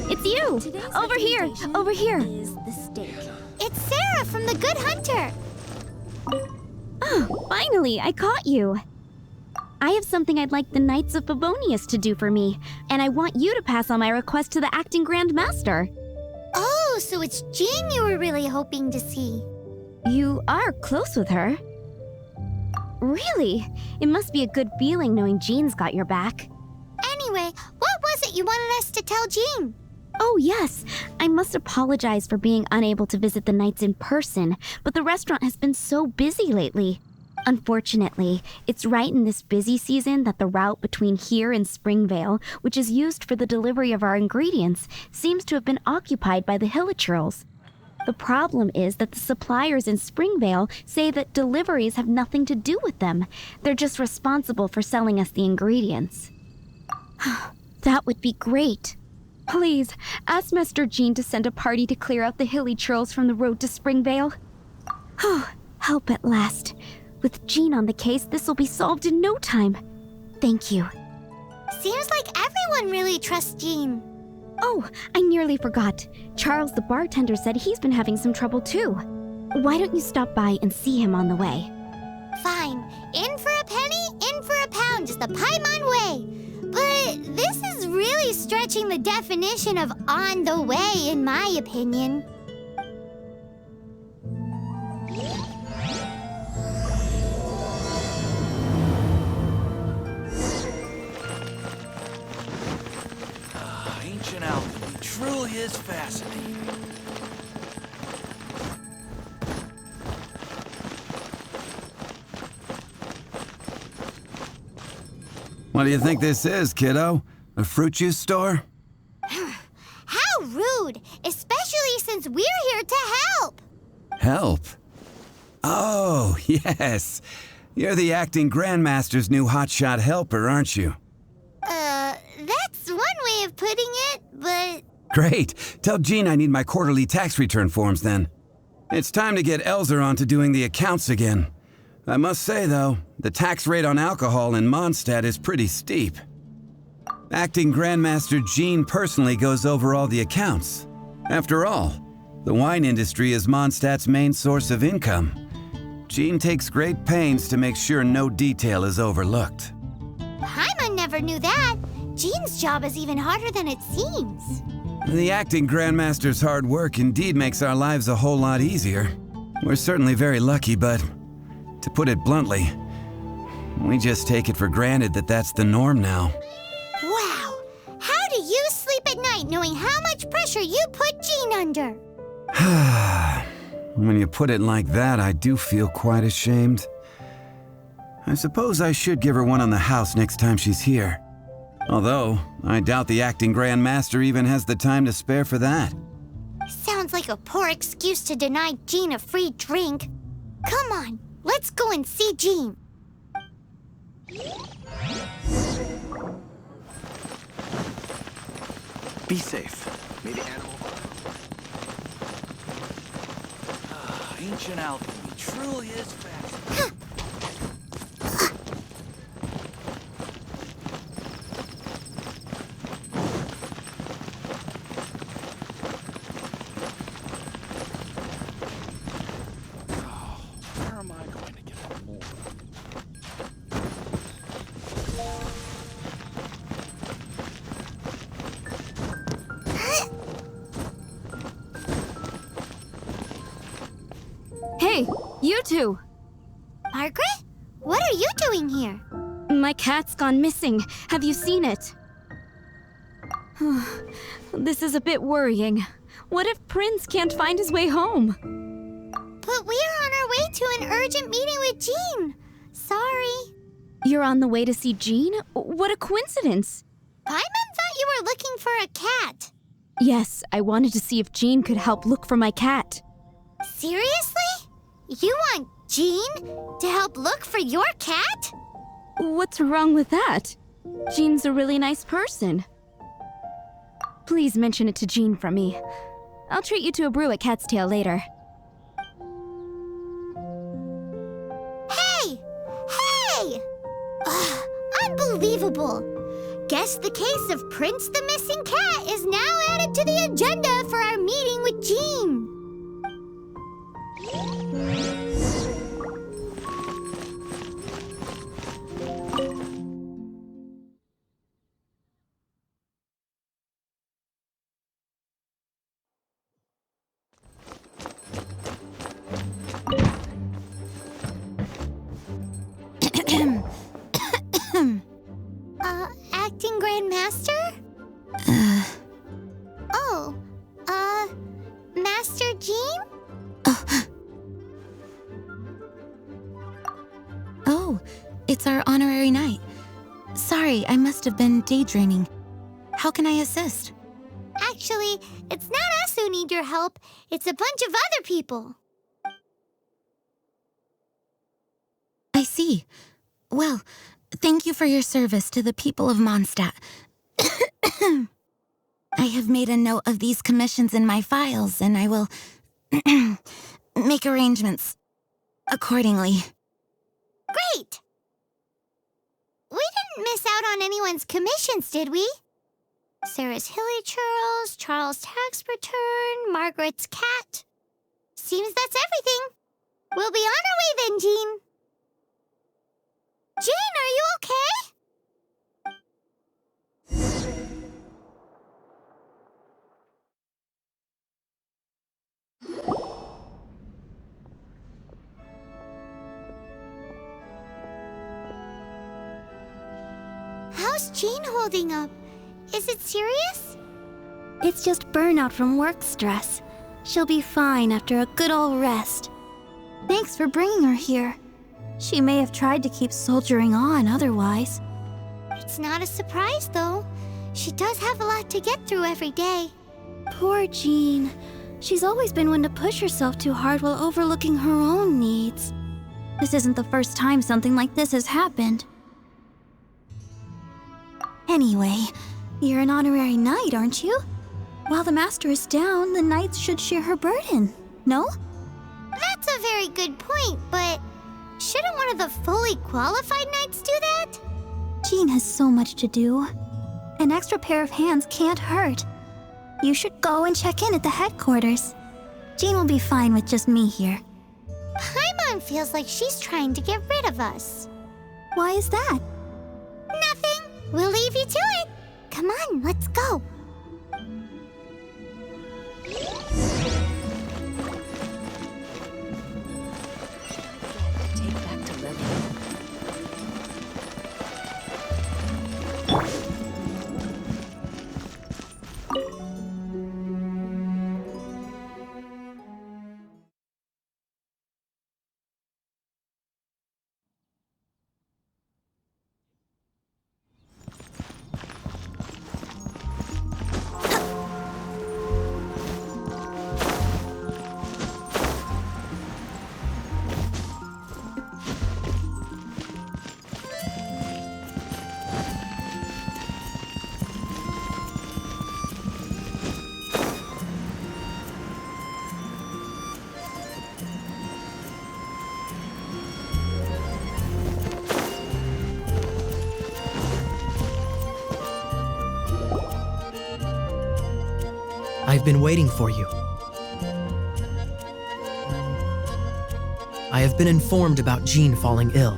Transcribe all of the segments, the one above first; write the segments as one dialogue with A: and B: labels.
A: It's you! Over here! Over here!
B: Is the steak.
C: It's Sara from the Good Hunter.
A: Oh, finally, I caught you. I have something I'd like the Knights of Favonius to do for me, and I want you to pass on my request to the acting Grand Master.
C: Oh, so it's Jean you were really hoping to see.
A: You are close with her. Really? It must be a good feeling knowing Jean's got your back.
C: Anyway, what was it you wanted us to tell Jean?
A: Oh, yes. I must apologize for being unable to visit the Knights in person, but the restaurant has been so busy lately. Unfortunately, it's right in this busy season that the route between here and Springvale, which is used for the delivery of our ingredients, seems to have been occupied by the Hilichurls. The problem is that the suppliers in Springvale say that deliveries have nothing to do with them. They're just responsible for selling us the ingredients. That would be great. Please, ask Master Jean to send a party to clear out the Hilichurls from the road to Springvale. Help at last. With Jean on the case, this will be solved in no time. Thank you.
C: Seems like everyone really trusts Jean.
A: Oh, I nearly forgot. Charles the bartender said he's been having some trouble too. Why don't you stop by and see him on the way?
C: Fine. In for a penny, in for a pound, just a Paimon way. But this is really stretching the definition of on the way, in my opinion.
D: Ancient alchemy truly is fascinating.
E: What do you think this is, kiddo? A fruit juice store?
C: How rude, especially since we're here to help.
E: Help? Oh, yes. You're the acting Grandmaster's new hotshot helper, aren't you?
C: That's one way of putting it, but...
E: Great. Tell Jean I need my quarterly tax return forms then. It's time to get Elzer on to doing the accounts again. I must say, though, the tax rate on alcohol in Mondstadt is pretty steep. Acting Grandmaster Jean personally goes over all the accounts. After all, the wine industry is Mondstadt's main source of income. Jean takes great pains to make sure no detail is overlooked.
C: Paimon never knew that. Jean's job is even harder than it seems.
E: The acting Grandmaster's hard work indeed makes our lives a whole lot easier. We're certainly very lucky, but to put it bluntly, we just take it for granted that that's the norm now.
C: Wow! How do you sleep at night knowing how much pressure you put Jean under?
E: When you put it like that, I do feel quite ashamed. I suppose I should give her one on the house next time she's here. Although, I doubt the acting Grandmaster even has the time to spare for that.
C: Sounds like a poor excuse to deny Jean a free drink. Come on, let's go and see Jean.
D: Be safe. May the animal... Ancient alchemy truly is fascinating. Where am I going to get more?
A: Hey, you two!
C: Margaret? What are you doing here?
A: My cat's gone missing. Have you seen it? This is a bit worrying. What if Prince can't find his way home?
C: But we are on our way to an urgent meeting with Jean. Sorry.
A: You're on the way to see Jean? What a coincidence!
C: Paimon thought you were looking for a cat.
A: Yes, I wanted to see if Jean could help look for my cat.
C: Seriously? You want Jean to help look for your cat?
A: What's wrong with that? Jean's a really nice person. Please mention it to Jean from me. I'll treat you to a brew at Cat's Tail later.
C: Hey! Hey! Ugh, unbelievable! Guess the case of Prince the Missing Cat is now added to the agenda for our meeting with Jean. Acting Grandmaster? Oh, Master Jean?
B: Oh, it's our honorary knight. Sorry, I must have been daydreaming. How can I assist?
C: Actually, it's not us who need your help. It's a bunch of other people.
B: I see. Well, thank you for your service to the people of Mondstadt. I have made a note of these commissions in my files, and I will make arrangements accordingly.
C: Great! We didn't miss out on anyone's commissions, did we? Sara's Hilly Churls, Charles' tax return, Margaret's cat. Seems that's everything. We'll be on our way then, Jean. Jean, are you okay? How's Jean holding up? Is it serious?
F: It's just burnout from work stress. She'll be fine after a good old rest. Thanks for bringing her here. She may have tried to keep soldiering on otherwise.
C: It's not a surprise, though. She does have a lot to get through every day.
F: Poor Jean. She's always been one to push herself too hard while overlooking her own needs. This isn't the first time something like this has happened. Anyway, you're an honorary knight, aren't you? While the master is down, the knights should share her burden, no?
C: That's a very good point, but shouldn't one of the fully qualified knights do that?
F: Jean has so much to do. An extra pair of hands can't hurt. You should go and check in at the headquarters. Jean will be fine with just me here.
C: Paimon feels like she's trying to get rid of us.
F: Why is that?
C: Nothing. We'll leave you to it. Come on, let's go.
B: Take back to Lily.
G: I've been waiting for you. I have been informed about Jean falling ill.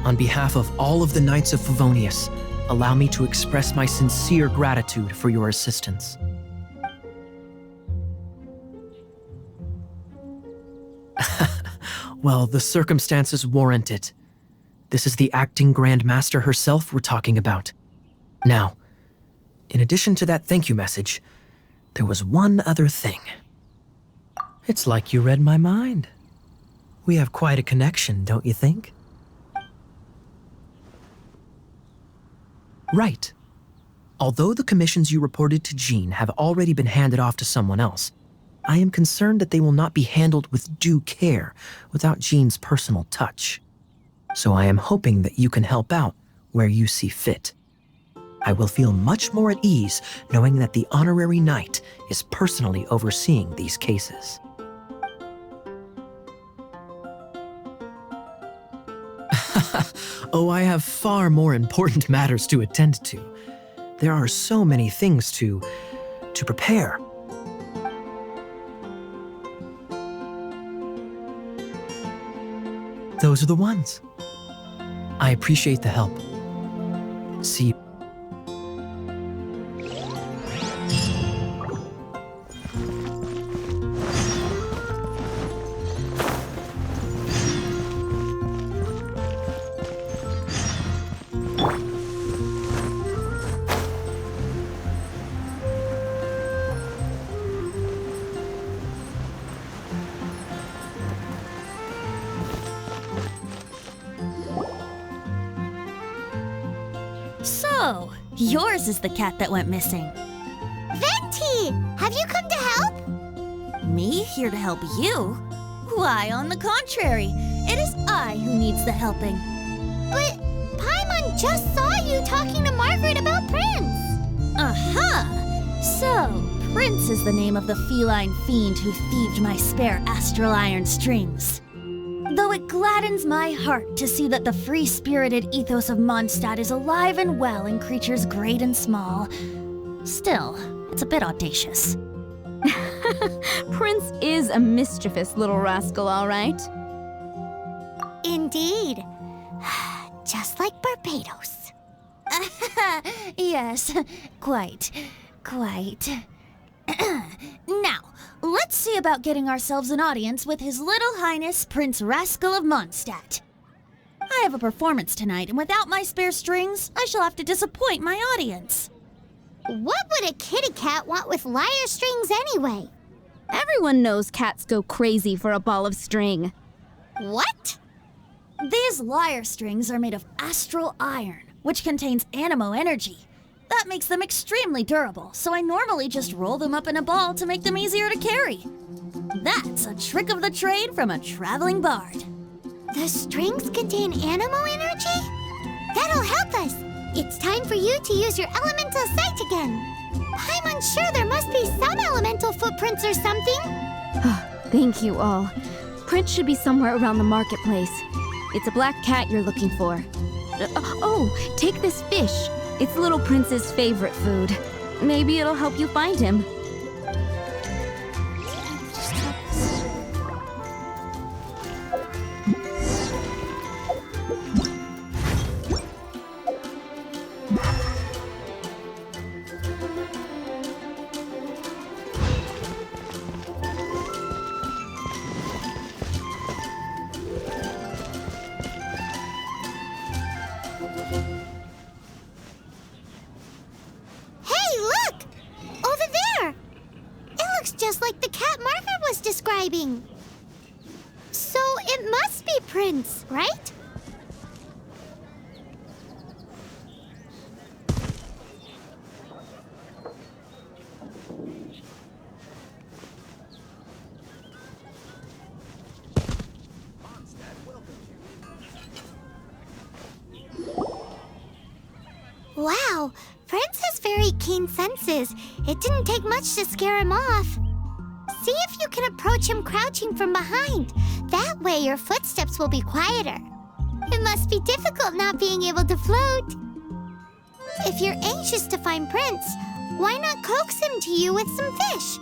G: On behalf of all of the Knights of Favonius, allow me to express my sincere gratitude for your assistance. Well, the circumstances warrant it. This is the acting Grand Master herself we're talking about. Now, in addition to that thank you message, there was one other thing. It's like you read my mind. We have quite a connection, don't you think? Right. Although the commissions you reported to Jean have already been handed off to someone else, I am concerned that they will not be handled with due care without Jean's personal touch. So I am hoping that you can help out where you see fit. I will feel much more at ease knowing that the honorary knight is personally overseeing these cases. Oh, I have far more important matters to attend to. There are so many things to prepare. Those are the ones. I appreciate the help. See you.
H: So, yours is the cat that went missing.
C: Venti! Have you come to help?
H: Me here to help you? Why, on the contrary, it is I who needs the helping.
C: But Paimon just saw you talking to Margaret about Prince.
H: Aha! So, Prince is the name of the feline fiend who thieved my spare astral iron strings. Though it gladdens my heart to see that the free-spirited ethos of Mondstadt is alive and well in creatures great and small, still, it's a bit audacious.
A: Prince is a mischievous little rascal, all right.
C: Indeed. Just like Barbados.
H: Yes, quite. Now, let's see about getting ourselves an audience with His Little Highness Prince Rascal of Mondstadt. I have a performance tonight, and without my spare strings, I shall have to disappoint my audience.
C: What would a kitty cat want with lyre strings anyway?
A: Everyone knows cats go crazy for a ball of string.
C: What?
H: These lyre strings are made of astral iron, which contains animo energy. That makes them extremely durable, so I normally just roll them up in a ball to make them easier to carry. That's a trick of the trade from a traveling bard.
C: The strings contain animo energy? That'll help us. It's time for you to use your elemental sight again. I'm unsure there must be some elemental footprints or something.
A: Thank you all. Prince should be somewhere around the marketplace. It's a black cat you're looking for. Oh, take this fish. It's Little Prince's favorite food. Maybe it'll help you find him.
C: So it must be Prince, right? Wow, Prince has very keen senses. It didn't take much to scare him off. See if you can approach him crouching from behind. That way your footsteps will be quieter. It must be difficult not being able to float. If you're anxious to find Prince, why not coax him to you with some fish?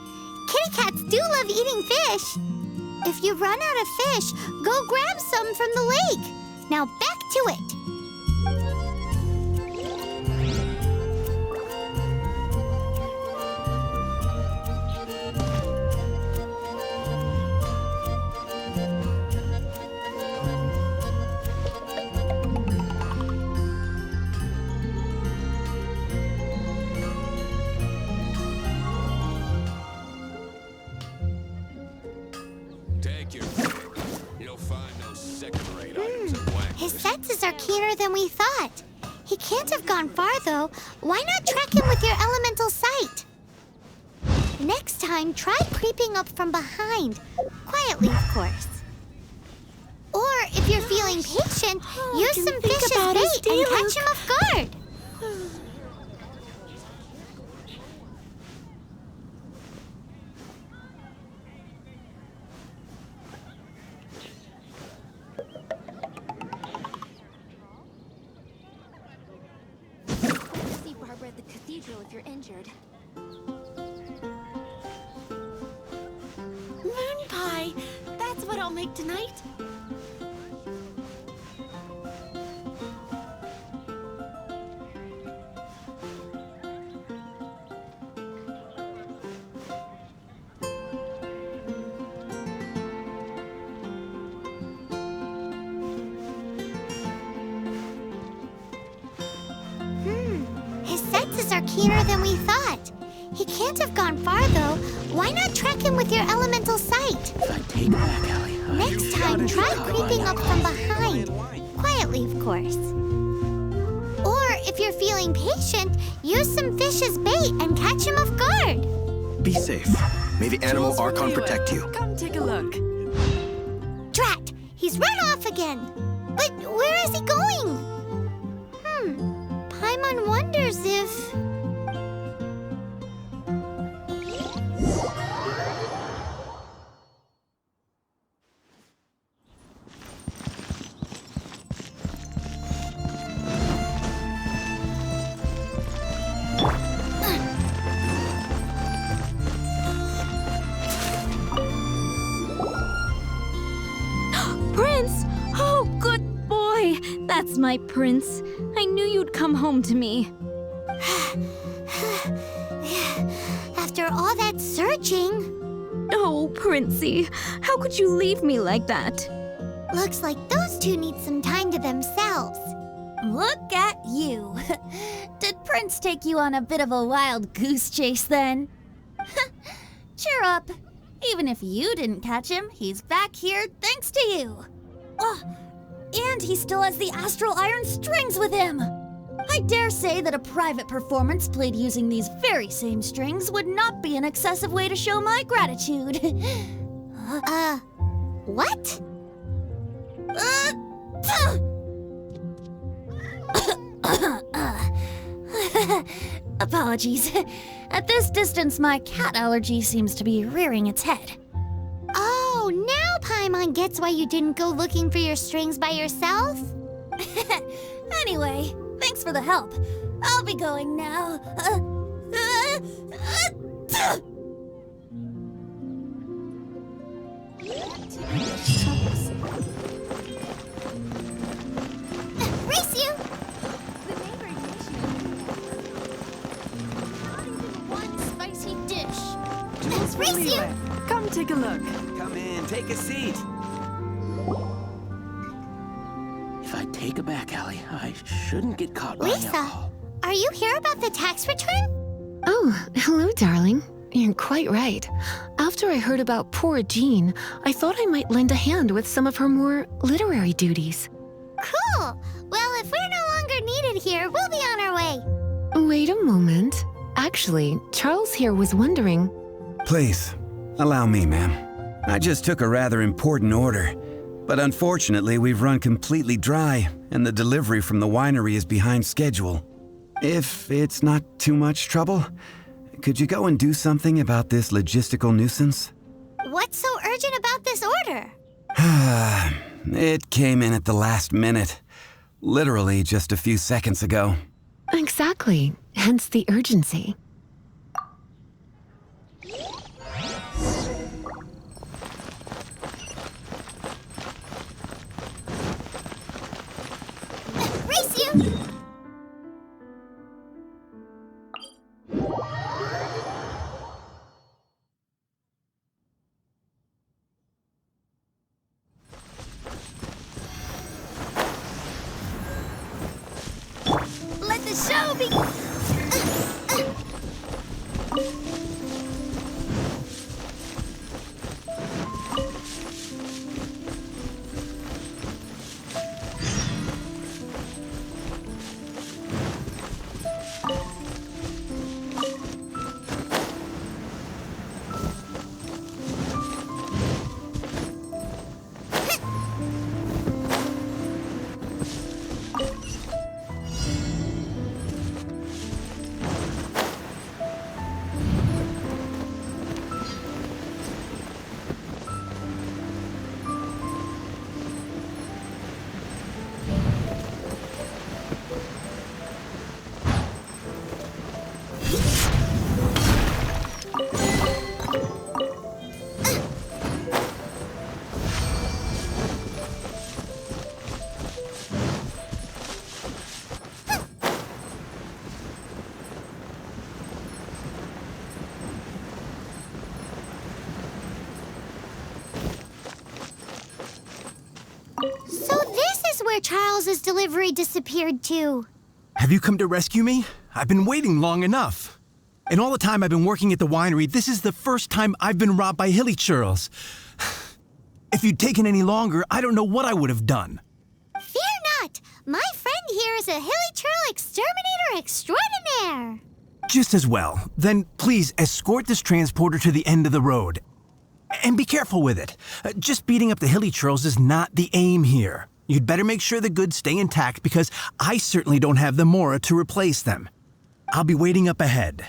C: Kitty cats do love eating fish. If you run out of fish, go grab some from the lake. Now back to it. Are keener than we thought. He can't have gone far, though. Why not track him with your elemental sight? Next time, try creeping up from behind. Quietly, of course. Or, if you're feeling patient, use some fish as bait and catch him off guard.
F: injured. Moon pie! That's what I'll make tonight.
C: His senses are keener than we thought. He can't have gone far, though. Why not track him with your elemental sight?
D: If I take back, Allie.
C: Next time, try creeping up from behind. Quietly, of course. Or, if you're feeling patient, use some fish as bait and catch him off guard.
I: Be safe. May the animal Archon protect you.
J: Come take a look.
C: Drat! He's run off again! But where is he going? Paimon wonders if...
A: Prince! Oh, good boy! That's my prince. I knew you'd come home to me.
C: After all that searching...
A: Oh, Princey, how could you leave me like that?
C: Looks like those two need some time to themselves.
H: Look at you. Did Prince take you on a bit of a wild goose chase then? Cheer up. Even if you didn't catch him, he's back here thanks to you. Oh, and he still has the astral iron strings with him. I dare say that a private performance played using these very same strings would not be an excessive way to show my gratitude.
C: What?
H: Apologies. At this distance, my cat allergy seems to be rearing its head.
C: Oh, now Paimon gets why you didn't go looking for your strings by yourself?
H: Anyway, thanks for the help. I'll be going now.
C: Race you!
H: The neighboring nation not even one spicy dish.
C: Race you!
J: Come take a look.
E: Come in, take a seat.
D: If I take it back, Allie, I shouldn't get caught by
C: Lisa,
D: alcohol.
C: are you here about the tax return?
K: Oh, hello, darling. You're quite right. After I heard about poor Jean, I thought I might lend a hand with some of her more literary duties.
C: Cool! Well, if we're no longer needed here, we'll be on our way.
K: Wait a moment. Actually, Charles here was wondering...
E: Please, allow me, ma'am. I just took a rather important order. But unfortunately, we've run completely dry, and the delivery from the winery is behind schedule. If it's not too much trouble, could you go and do something about this logistical nuisance?
C: What's so urgent about this order?
E: It came in at the last minute. Literally just a few seconds ago.
K: Exactly. Hence the urgency.
C: Race you!
H: Let the show begin!
C: Charles's delivery disappeared too.
L: Have you come to rescue me? I've been waiting long enough. And all the time I've been working at the winery, this is the first time I've been robbed by hilly churls. If you'd taken any longer, I don't know what I would have done.
C: Fear not! My friend here is a hilly churl exterminator extraordinaire!
L: Just as well. Then please escort this transporter to the end of the road. And be careful with it. Just beating up the hilly churls is not the aim here. You'd better make sure the goods stay intact because I certainly don't have the Mora to replace them. I'll be waiting up ahead.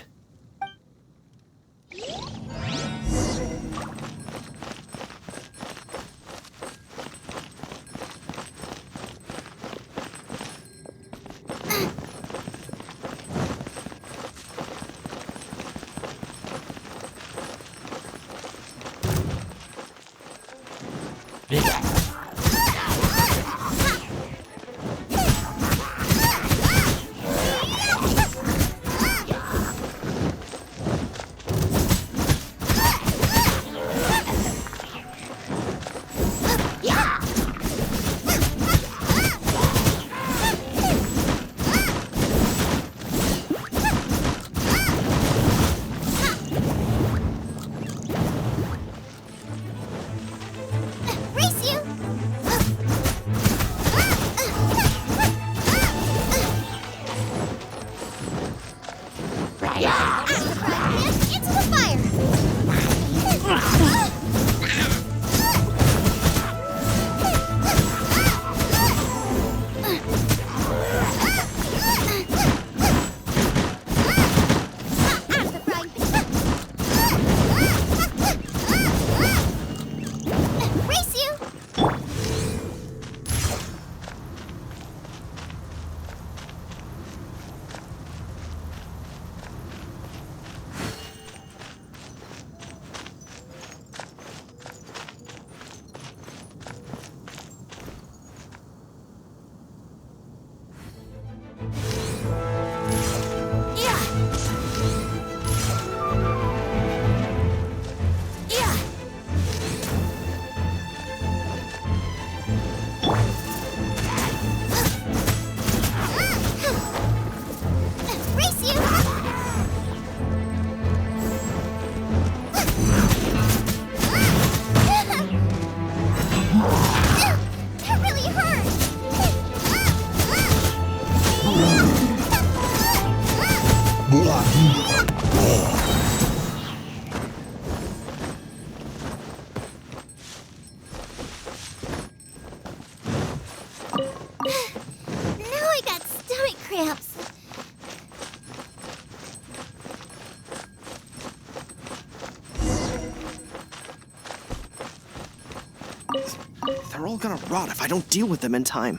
I: They're all gonna rot if I don't deal with them in time.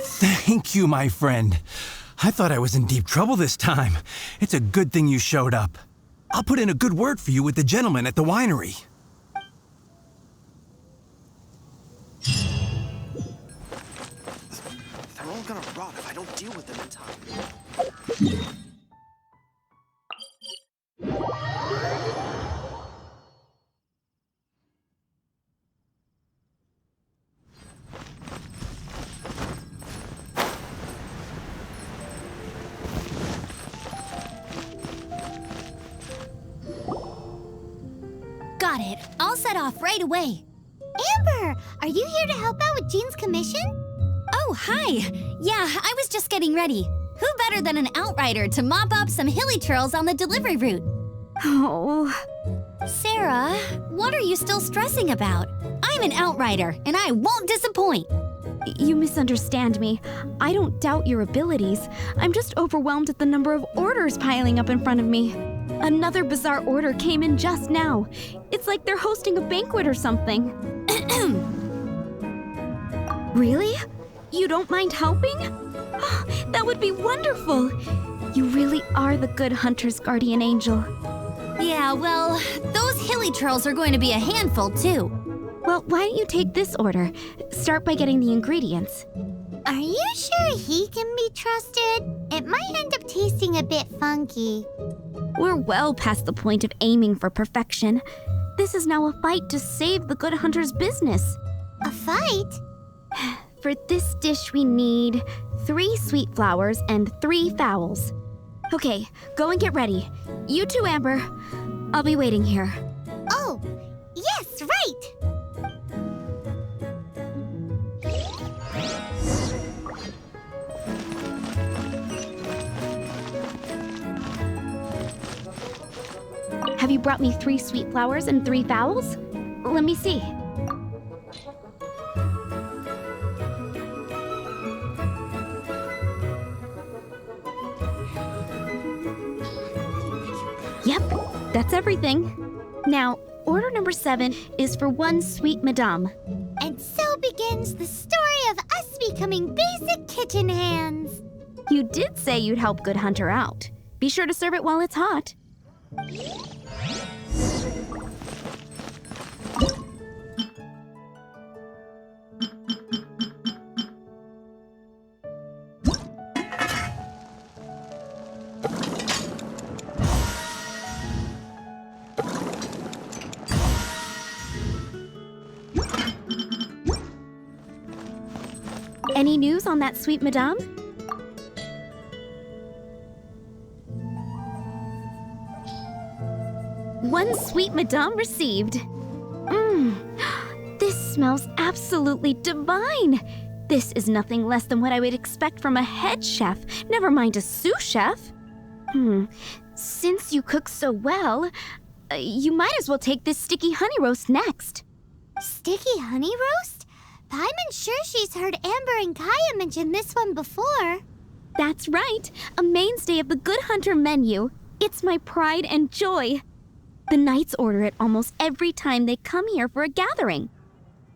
L: Thank you, my friend. I thought I was in deep trouble this time. It's a good thing you showed up. I'll put in a good word for you with the gentleman at the winery.
I: They're all gonna rot if I don't deal with them in time.
H: Got it. I'll set off right away.
C: Amber, are you here to help out with Jean's commission?
H: Oh, hi. Yeah, I was just getting ready. Who better than an outrider to mop up some hilly churls on the delivery route?
A: Oh.
H: Sara, what are you still stressing about? I'm an outrider, and I won't disappoint.
A: You misunderstand me. I don't doubt your abilities. I'm just overwhelmed at the number of orders piling up in front of me. Another bizarre order came in just now. It's like they're hosting a banquet or something. Really? You don't mind helping? That would be wonderful. You really are the good hunter's guardian angel.
H: Yeah, well, those hilly churls are going to be a handful, too.
A: Well, why don't you take this order? Start by getting the ingredients.
C: Are you sure he can be trusted? It might end up tasting a bit funky.
A: We're well past the point of aiming for perfection. This is now a fight to save the Good Hunter's business.
C: A fight?
A: For this dish, we need 3 sweet flowers and 3 fowls. Okay, go and get ready. You too, Amber. I'll be waiting here.
C: Oh, yes, right!
A: Have you brought me 3 sweet flowers and 3 fowls? Let me see. Yep, that's everything. Now, order number 7 is for 1 sweet madame.
C: And so begins the story of us becoming basic kitchen hands.
A: You did say you'd help Good Hunter out. Be sure to serve it while it's hot. Any news on that sweet madame? One sweet madame received. This smells absolutely divine. This is nothing less than what I would expect from a head chef, never mind a sous chef. Since you cook so well, you might as well take this sticky honey roast next.
C: Sticky honey roast? I'm sure she's heard Amber and Kaeya mention this one before.
A: That's right, a mainstay of the Good Hunter menu. It's my pride and joy. The knights order it almost every time they come here for a gathering.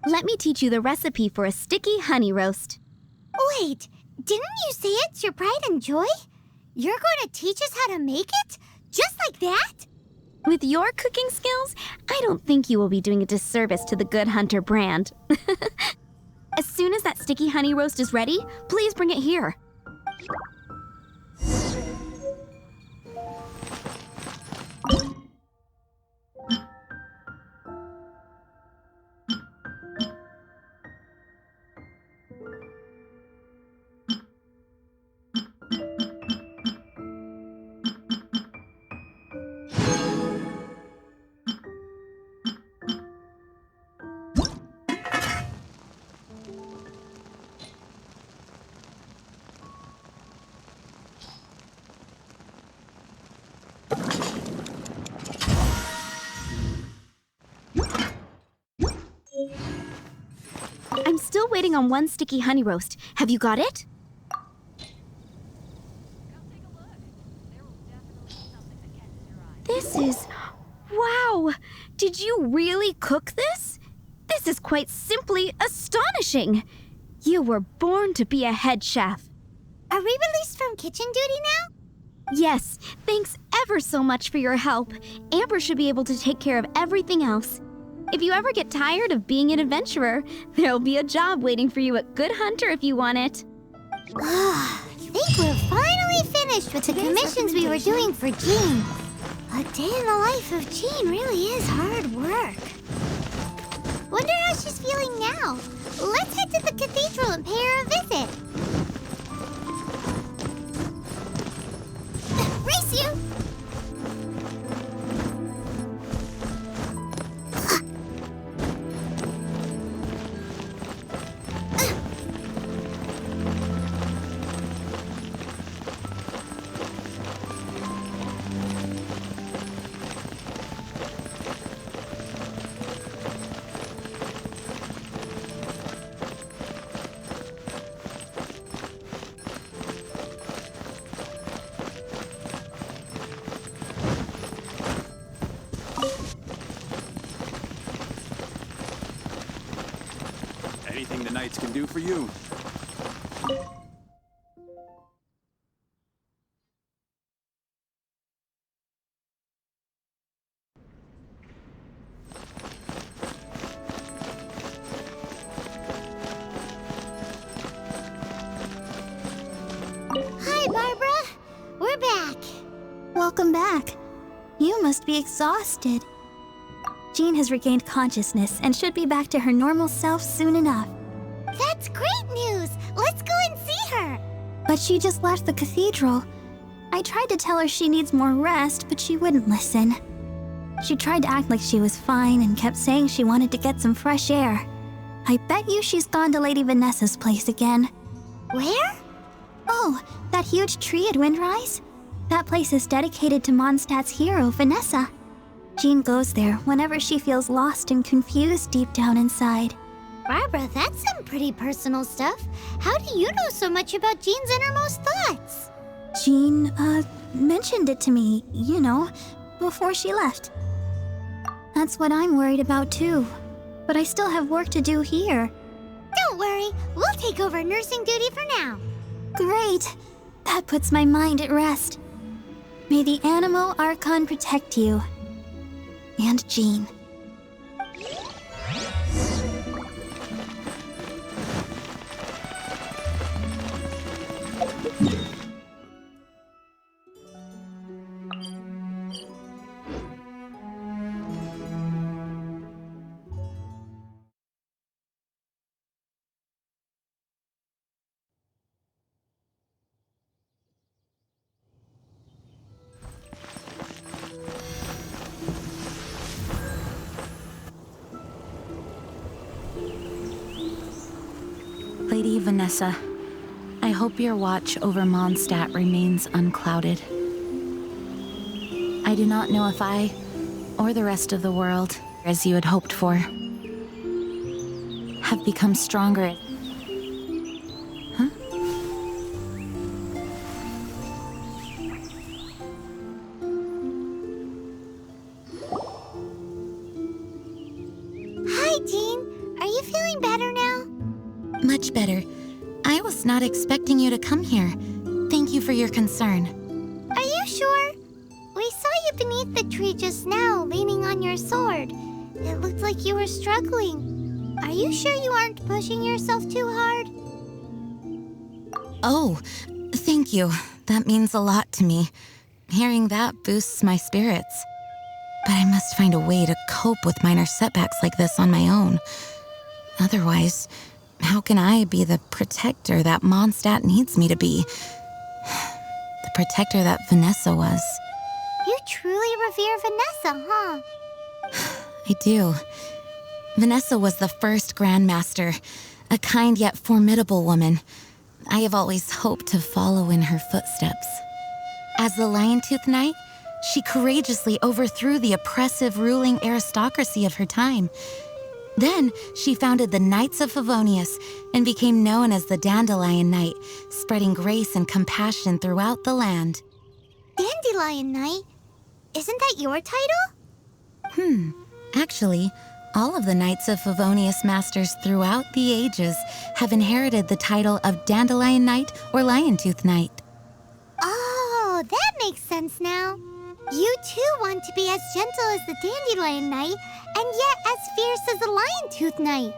A: Let me teach you the recipe for a sticky honey roast.
C: Wait, didn't you say it's your pride and joy? You're going to teach us how to make it? Just like that?
A: With your cooking skills, I don't think you will be doing a disservice to the Good Hunter brand. As soon as that sticky honey roast is ready, please bring it here. I'm still waiting on 1 sticky honey roast. Have you got it? This is... Wow! Did you really cook this? This is quite simply astonishing! You were born to be a head chef.
C: Are we released from kitchen duty now?
A: Yes, thanks ever so much for your help. Amber should be able to take care of everything else. If you ever get tired of being an adventurer, there'll be a job waiting for you at Good Hunter if you want it.
C: I think we're finally finished with the commissions we were doing for Jean. A day in the life of Jean really is hard work. Wonder how she's feeling now. Let's head to the cathedral and pay her a visit. Race you!
M: Anything the knights can do for you.
C: Hi, Barbara. We're back.
F: Welcome back. You must be exhausted. Jean has regained consciousness and should be back to her normal self soon enough.
C: That's great news! Let's go and see her!
F: But she just left the cathedral. I tried to tell her she needs more rest, but she wouldn't listen. She tried to act like she was fine and kept saying she wanted to get some fresh air. I bet you she's gone to Lady Vanessa's place again.
C: Where?
F: Oh, that huge tree at Windrise? That place is dedicated to Mondstadt's hero, Vanessa. Jean goes there whenever she feels lost and confused deep down inside.
C: Barbara, that's some pretty personal stuff. How do you know so much about Jean's innermost thoughts?
F: Jean, mentioned it to me, before she left. That's what I'm worried about too. But I still have work to do here.
C: Don't worry, we'll take over nursing duty for now.
F: Great! That puts my mind at rest. May the Animo Archon protect you. And Jean.
B: Lady Vanessa, I hope your watch over Mondstadt remains unclouded. I do not know if I, or the rest of the world, as you had hoped for, have become stronger. Huh?
C: Hi, Jean. Are you feeling better now?
B: Much better. I was not expecting you to come here. Thank you for your concern.
C: Are you sure? We saw you beneath the tree just now, leaning on your sword. It looked like you were struggling. Are you sure you aren't pushing yourself too hard?
B: Oh, thank you. That means a lot to me. Hearing that boosts my spirits. But I must find a way to cope with minor setbacks like this on my own. Otherwise, how can I be the protector that Mondstadt needs me to be? The protector that Vanessa was.
C: You truly revere Vanessa, huh?
B: I do. Vanessa was the first Grandmaster, a kind yet formidable woman. I have always hoped to follow in her footsteps. As the Lion-Tooth Knight, she courageously overthrew the oppressive ruling aristocracy of her time. Then, she founded the Knights of Favonius and became known as the Dandelion Knight, spreading grace and compassion throughout the land.
C: Dandelion Knight? Isn't that your title?
B: Actually, all of the Knights of Favonius masters throughout the ages have inherited the title of Dandelion Knight or Lion-Tooth Knight.
C: Oh, that makes sense now. You too want to be as gentle as the Dandelion Knight, and yet as fierce as the Lion-Tooth Knight.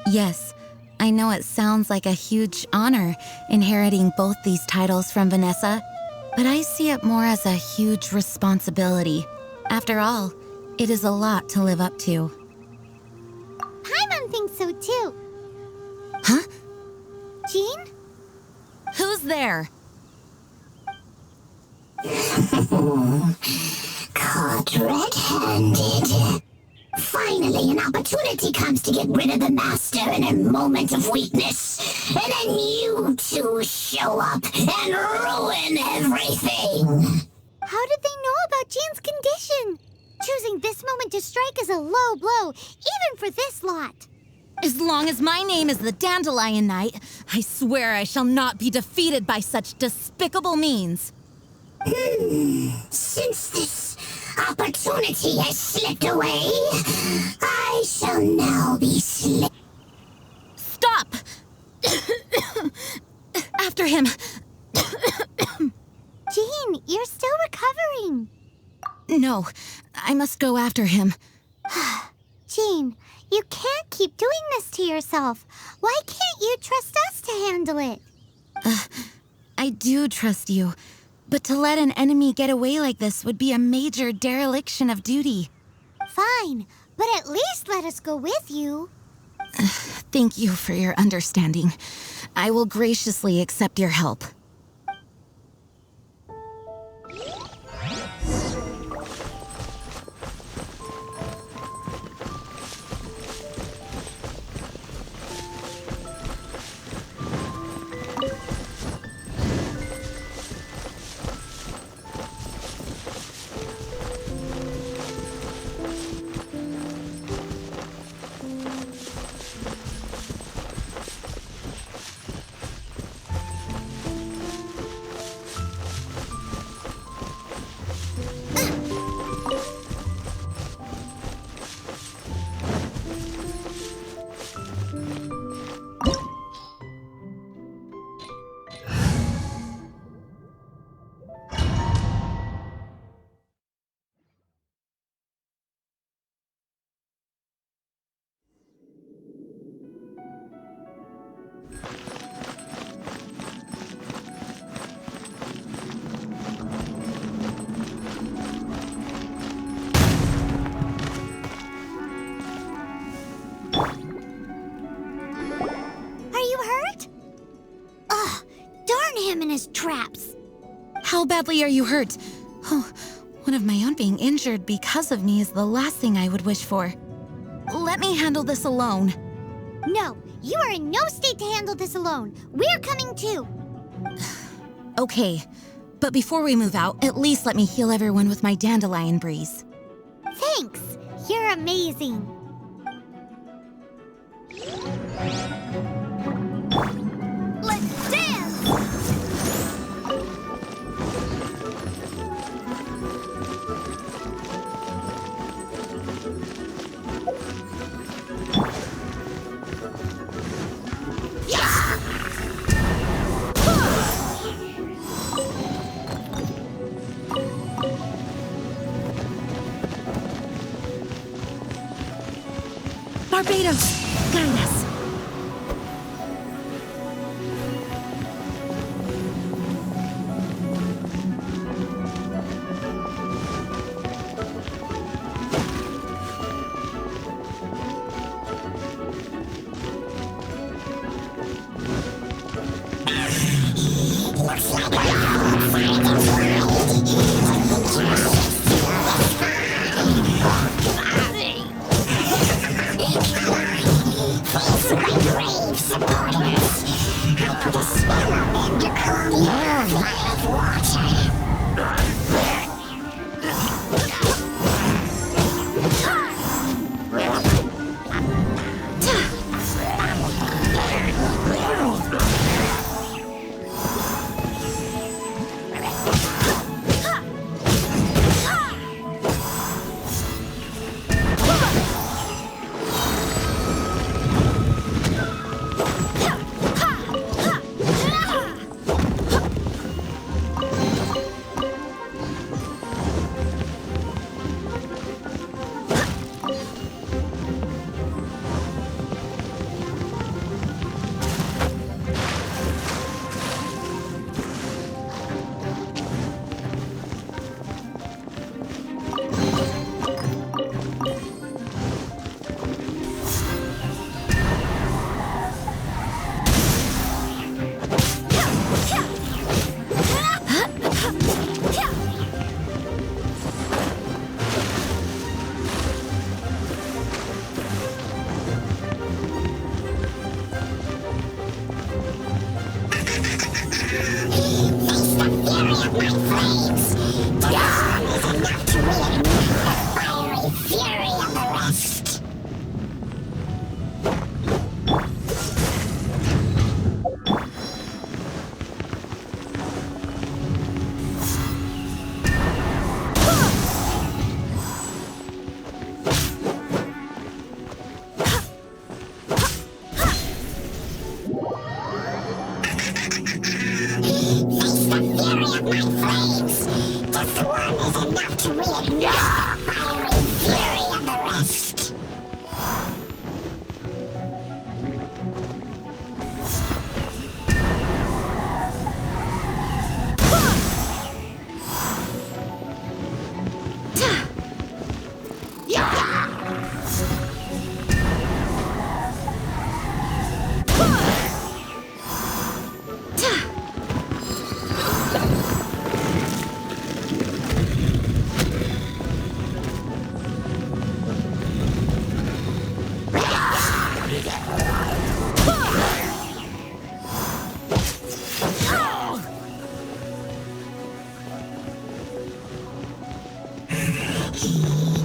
B: Yes, I know it sounds like a huge honor inheriting both these titles from Vanessa, but I see it more as a huge responsibility. After all, it is a lot to live up to.
C: Paimon thinks so too.
B: Huh?
C: Jean?
B: Who's there?
M: Caught red-handed. Finally, an opportunity comes to get rid of the master in a moment of weakness. And then you two show up and ruin everything.
C: How did they know about Jean's condition? Choosing this moment to strike is a low blow, even for this lot.
B: As long as my name is the Dandelion Knight, I swear I shall not be defeated by such despicable means.
M: Since this opportunity has slipped away, I shall now be
B: Stop! After him.
C: Jean, you're still recovering.
B: No, I must go after him.
C: Jean, you can't keep doing this to yourself. Why can't you trust us to handle it?
B: I do trust you, But to let an enemy get away like this would be a major dereliction of duty.
C: Fine, but at least let us go with you.
B: Thank you for your understanding. I will graciously accept your help.
C: Traps.
B: How badly are you hurt? Oh, one of my own being injured because of me is the last thing I would wish for. Let me handle this alone.
C: No, you are in no state to handle this alone. We're coming too.
B: Okay, but before we move out, at least let me heal everyone with my Dandelion Breeze.
C: Thanks. You're amazing. Let's dance!
A: Barbados, guide us.
M: Looks like I'm find the Face my brave supporters. I dispel them to cool your violet water.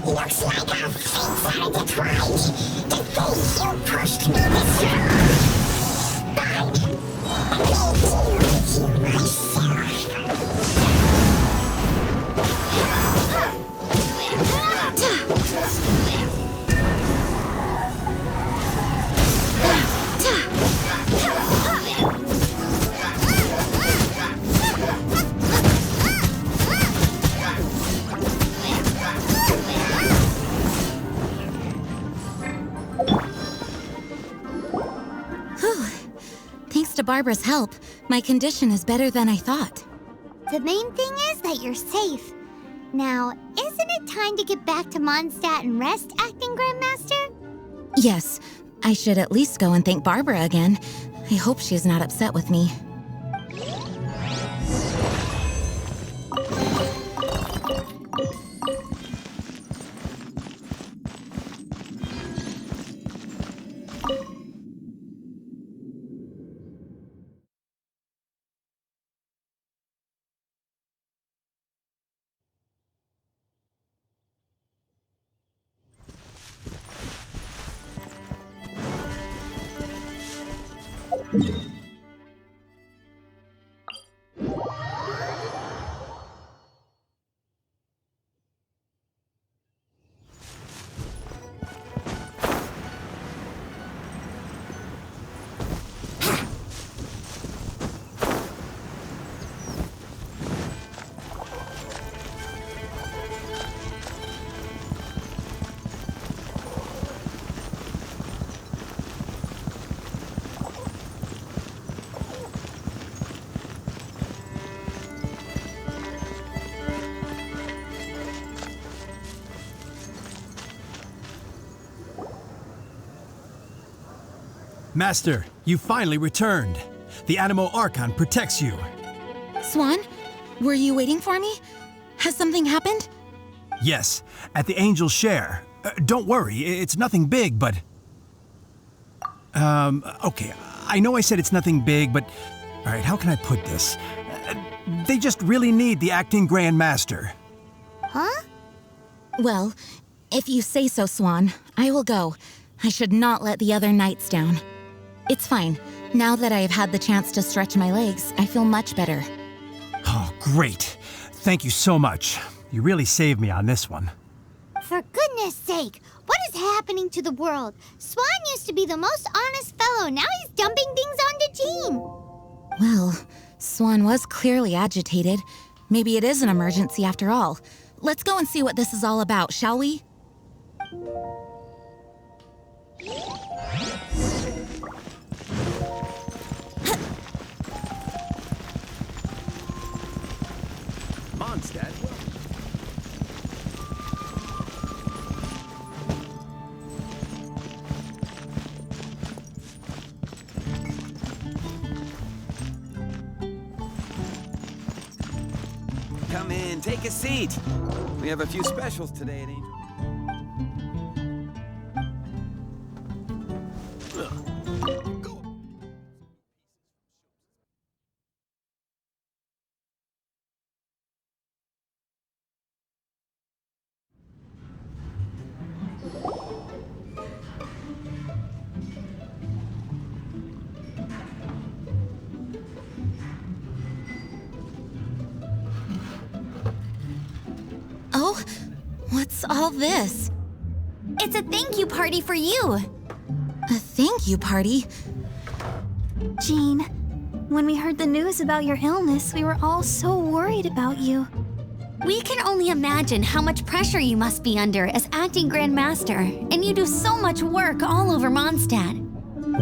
M: Looks like our fates are intertwined. The things you pushed me to serve. But I will deal with you myself.
B: Thanks to Barbara's help, my condition is better than I thought.
C: The main thing is that you're safe. Now, isn't it time to get back to Mondstadt and rest, Acting Grandmaster?
B: Yes, I should at least go and thank Barbara again. I hope she's not upset with me.
L: Master, you finally returned. The Animo Archon protects you.
B: Swan, were you waiting for me? Has something happened?
L: Yes, at the Angel's Share. Don't worry, it's nothing big, but... okay, I know I said it's nothing big, but... Alright, how can I put this? They just really need the Acting Grand Master.
C: Huh?
B: Well, if you say so, Swan, I will go. I should not let the other knights down. It's fine. Now that I have had the chance to stretch my legs, I feel much better.
L: Oh, great. Thank you so much. You really saved me on this one.
C: For goodness sake, what is happening to the world? Swan used to be the most honest fellow. Now he's dumping things onto Jean.
B: Well, Swan was clearly agitated. Maybe it is an emergency after all. Let's go and see what this is all about, shall we?
I: Mondstadt.
E: Come in, take a seat. We have a few specials today at Angel.
B: Oh, what's all this?
A: It's a thank you party for you.
B: A thank you party?
F: Jean, when we heard the news about your illness, we were all so worried about you.
A: We can only imagine how much pressure you must be under as acting Grand Master, and you do so much work all over Mondstadt.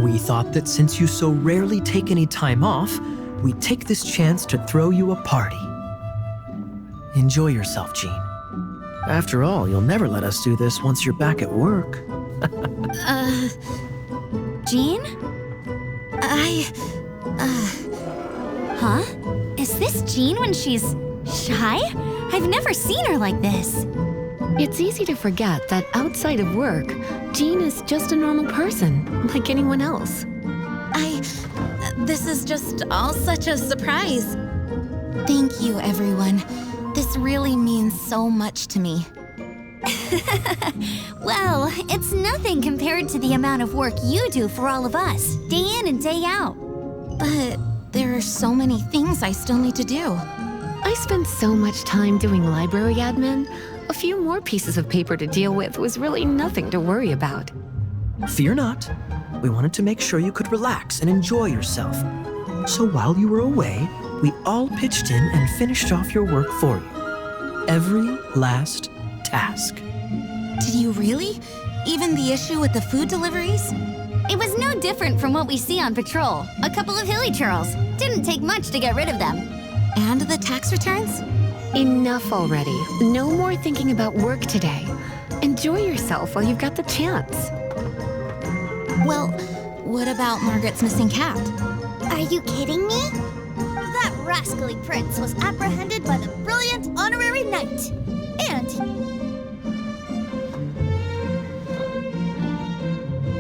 G: We thought that since you so rarely take any time off, we'd take this chance to throw you a party. Enjoy yourself, Jean. After all, you'll never let us do this once you're back at work.
A: Jean? Huh? Is this Jean when she's shy? I've never seen her like this.
K: It's easy to forget that outside of work, Jean is just a normal person, like anyone else.
B: This is just all such a surprise. Thank you, everyone. This really means so much to me.
C: Well, it's nothing compared to the amount of work you do for all of us, day in and day out.
B: But there are so many things I still need to do.
K: I spent so much time doing library admin. A few more pieces of paper to deal with was really nothing to worry about.
G: Fear not. We wanted to make sure you could relax and enjoy yourself. So while you were away, we all pitched in and finished off your work for you. Every last task.
B: Did you really? Even the issue with the food deliveries?
C: It was no different from what we see on patrol. A couple of hilly churls. Didn't take much to get rid of them.
B: And the tax returns?
K: Enough already. No more thinking about work today. Enjoy yourself while you've got the chance.
B: Well, what about Margaret's missing cat?
C: Are you kidding me?
H: That rascally prince was apprehended by the brilliant honorary knight. And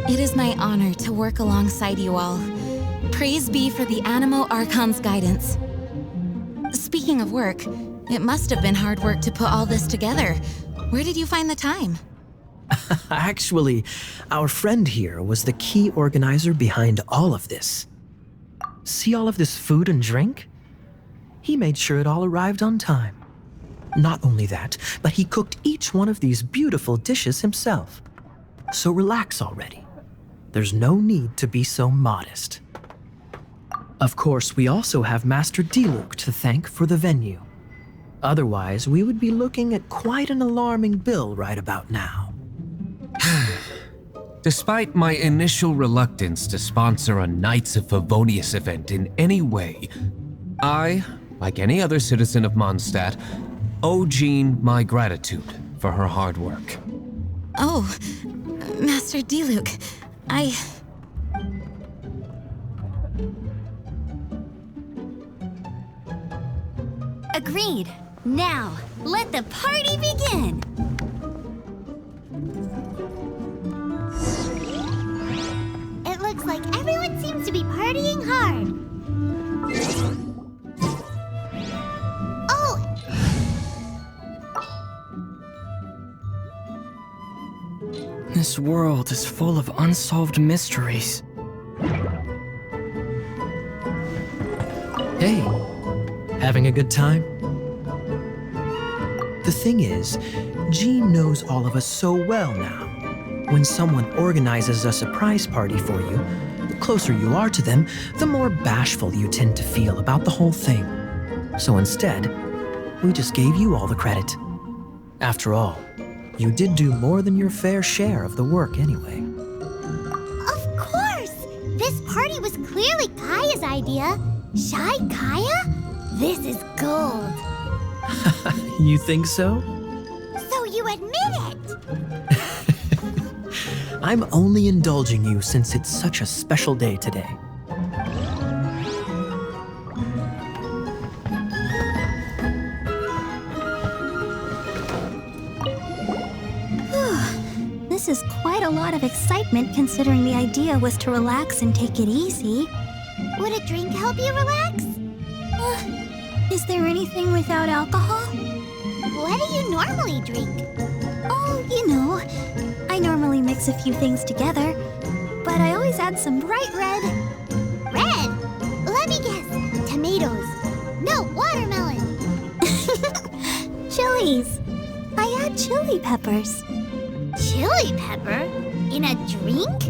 B: it is my honor to work alongside you all. Praise be for the Animo Archon's guidance. Speaking of work, it must have been hard work to put all this together. Where did you find the time?
G: Actually, our friend here was the key organizer behind all of this. See all of this food and drink? He made sure it all arrived on time. Not only that, but he cooked each one of these beautiful dishes himself. So relax already. There's no need to be so modest. Of course, we also have Master Diluc to thank for the venue. Otherwise, we would be looking at quite an alarming bill right about now.
N: Despite my initial reluctance to sponsor a Knights of Favonius event in any way, I, like any other citizen of Mondstadt, owe Jean my gratitude for her hard work.
B: Oh, Master Diluc,
C: Agreed. Now, let the party begin! It looks like everyone seems to be partying hard. Oh!
O: This world is full of unsolved mysteries.
G: Hey, having a good time? The thing is, Jean knows all of us so well now. When someone organizes a surprise party for you, the closer you are to them, the more bashful you tend to feel about the whole thing. So instead, we just gave you all the credit. After all, you did do more than your fair share of the work anyway.
C: Of course! This party was clearly Kaeya's idea. Shy Kaeya? This is gold.
G: You think so?
C: So you admit it!
G: I'm only indulging you since it's such a special day today.
F: This is quite a lot of excitement considering the idea was to relax and take it easy.
C: Would a drink help you relax?
F: Is there anything without alcohol?
C: What do you normally drink?
F: Oh, you know, I normally mix a few things together, but I always add some bright red.
C: Red? Let me guess. Tomatoes. No, watermelon.
F: Chilies. I add chili peppers.
C: Chili pepper? In a drink?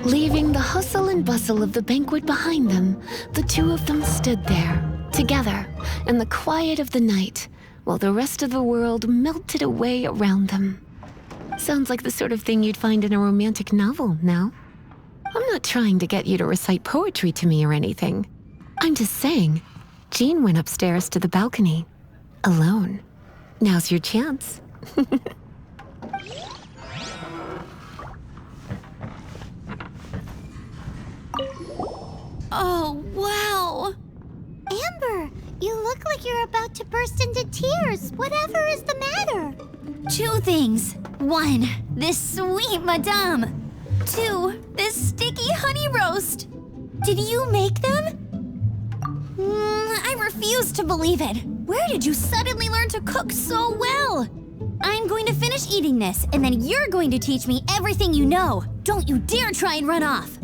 K: Leaving the hustle and bustle of the banquet behind them, the two of them stood there, together, in the quiet of the night, while the rest of the world melted away around them. Sounds like the sort of thing you'd find in a romantic novel, no? I'm not trying to get you to recite poetry to me or anything. I'm just saying, Jean went upstairs to the balcony, alone. Now's your chance.
A: Oh, wow!
C: Amber, you look like you're about to burst into tears. Whatever is the matter?
A: 2 things. 1, this sweet madame. 2, this sticky honey roast. Did you make them? I refuse to believe it.
H: Where did you suddenly learn to cook so well? I'm going to finish eating this, and then you're going to teach me everything you know. Don't you dare try and run off.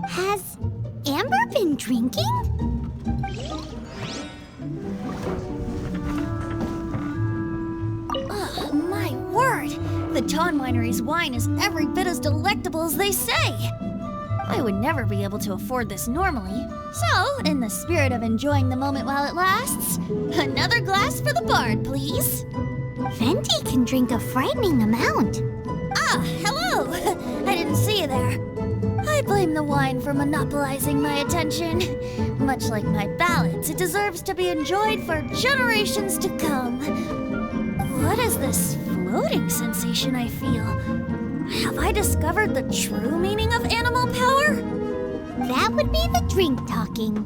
C: Has Amber been drinking?
H: Oh, my word! The Dawn Winery's wine is every bit as delectable as they say. I would never be able to afford this normally. So, in the spirit of enjoying the moment while it lasts, another glass for the bard, please.
C: Venti can drink a frightening amount.
H: Ah, hello! I didn't see you there. I blame the wine for monopolizing my attention. Much like my ballads, it deserves to be enjoyed for generations to come. What is this floating sensation I feel? Have I discovered the true meaning of animal power?
C: That would be the drink talking.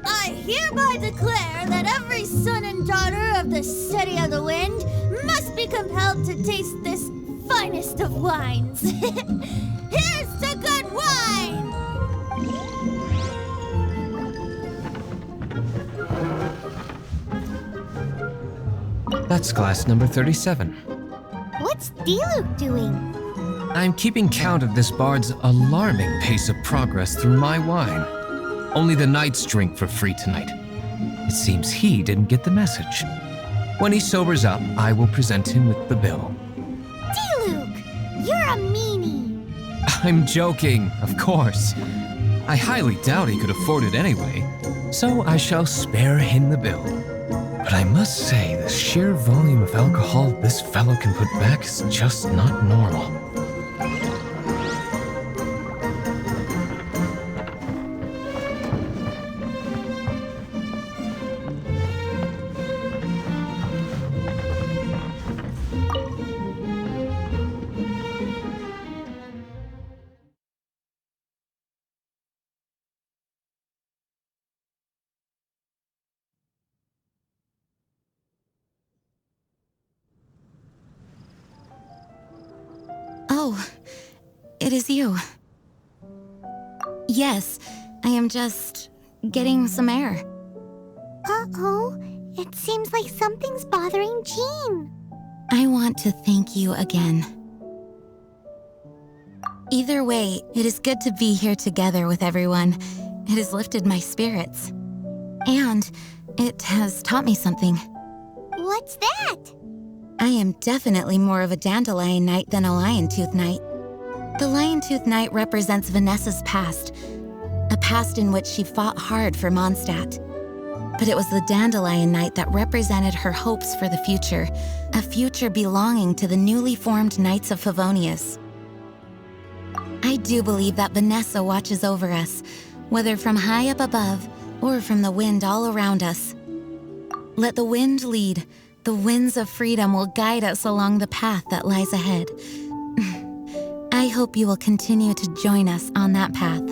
H: I hereby declare that every son and daughter of the City of the Wind must be compelled to taste this finest of wines. Here's to good wine!
N: That's glass number 37.
C: What's Diluc doing?
N: I'm keeping count of this bard's alarming pace of progress through my wine. Only the knights drink for free tonight. It seems he didn't get the message. When he sobers up, I will present him with the bill.
C: Diluc, you're a meanie.
N: I'm joking, of course. I highly doubt he could afford it anyway, so I shall spare him the bill. But I must say, the sheer volume of alcohol this fellow can put back is just not normal.
B: Oh, it is you. Yes, I am just getting some air.
C: Uh-oh, it seems like something's bothering Jean.
B: I want to thank you again. Either way, it is good to be here together with everyone. It has lifted my spirits. And it has taught me something.
C: What's that?
B: I am definitely more of a Dandelion Knight than a Lion-Tooth Knight. The Lion-Tooth Knight represents Vanessa's past, a past in which she fought hard for Mondstadt. But it was the Dandelion Knight that represented her hopes for the future, a future belonging to the newly formed Knights of Favonius. I do believe that Vanessa watches over us, whether from high up above or from the wind all around us. Let the wind lead. The winds of freedom will guide us along the path that lies ahead. I hope you will continue to join us on that path.